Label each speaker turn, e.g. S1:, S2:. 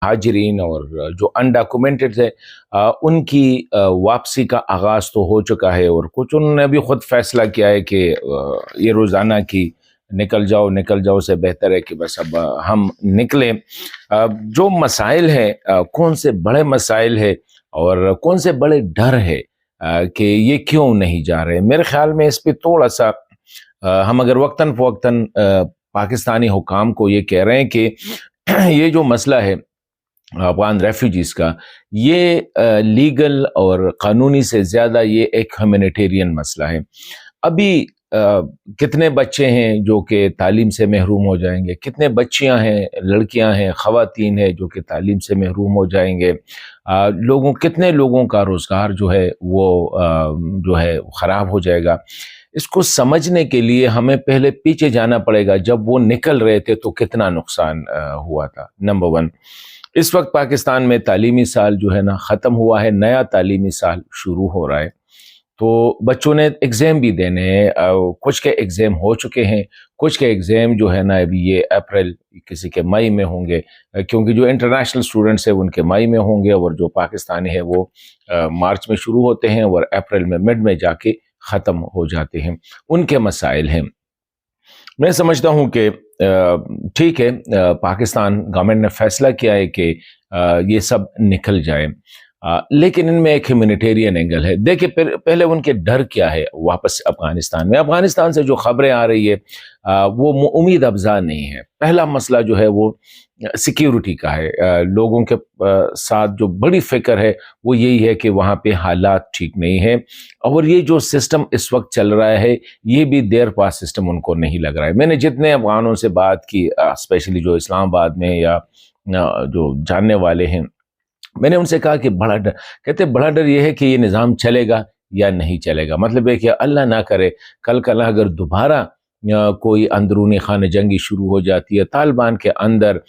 S1: हाजरीन और जो अनडॉक्यूमेंटेड थे उनकी वापसी का आगाज़ तो हो चुका है और कुछ उन्होंने अभी ख़ुद फैसला किया है कि ये रोज़ाना की निकल जाओ से बेहतर है कि बस अब हम निकलें। जो मसाइल हैं कौन से बड़े मसाइल है और कौन से बड़े डर है कि ये क्यों नहीं जा रहे। मेरे ख्याल में इस पे थोड़ा सा हम अगर वक्तन फ़वक्तन पाकिस्तानी हुकाम को ये कह रहे हैं कि ये जो मसला है अफगान रेफ्यूजीज़ का, ये लीगल और क़ानूनी से ज़्यादा ये एक ह्यूमैनिटेरियन मसला है। अभी कितने बच्चे हैं जो कि तालीम से महरूम हो जाएंगे, कितने बच्चियां हैं, लड़कियां हैं, ख़वातीन हैं जो कि तालीम से महरूम हो जाएंगे। कितने लोगों का रोज़गार जो है वो जो है ख़राब हो जाएगा। इसको समझने के लिए हमें पहले पीछे जाना पड़ेगा, जब वो निकल रहे थे तो कितना नुकसान हुआ था। नंबर वन, इस वक्त पाकिस्तान में तालीमी साल जो है ना ख़त्म हुआ है, नया तालीमी साल शुरू हो रहा है। तो बच्चों ने एग्ज़ाम भी देने हैं, कुछ के एग्ज़ाम हो चुके हैं, कुछ के एग्ज़ाम जो है ना अभी ये अप्रैल, किसी के मई में होंगे, क्योंकि जो इंटरनेशनल स्टूडेंट्स हैं उनके मई में होंगे और जो पाकिस्तानी है वो मार्च में शुरू होते हैं और अप्रैल में मिड में जाके ख़त्म हो जाते हैं। उनके मसाइल हैं। मैं समझता हूँ कि ठीक है, पाकिस्तान गवर्नमेंट ने फैसला किया है कि ये सब निकल जाए, लेकिन इनमें एक ह्यूमैनिटेरियन एंगल है। देखिए पहले उनके डर क्या है वापस अफगानिस्तान में। अफगानिस्तान से जो खबरें आ रही है वो उम्मीद अफजा नहीं है। पहला मसला जो है वो सिक्योरिटी का है। लोगों के साथ जो बड़ी फिक्र है वो यही है कि वहाँ पे हालात ठीक नहीं है और ये जो सिस्टम इस वक्त चल रहा है ये भी देर पास सिस्टम उनको नहीं लग रहा है। मैंने जितने अफगानों से बात की, स्पेशली जो इस्लामाबाद में या जो जानने वाले हैं, मैंने उनसे कहा कि बड़ा डर, कहते बड़ा डर ये है कि ये निज़ाम चलेगा या नहीं चलेगा। मतलब है कि अल्लाह ना करे कल कल अगर दोबारा कोई अंदरूनी खाने जंगी शुरू हो जाती है तालिबान के अंदर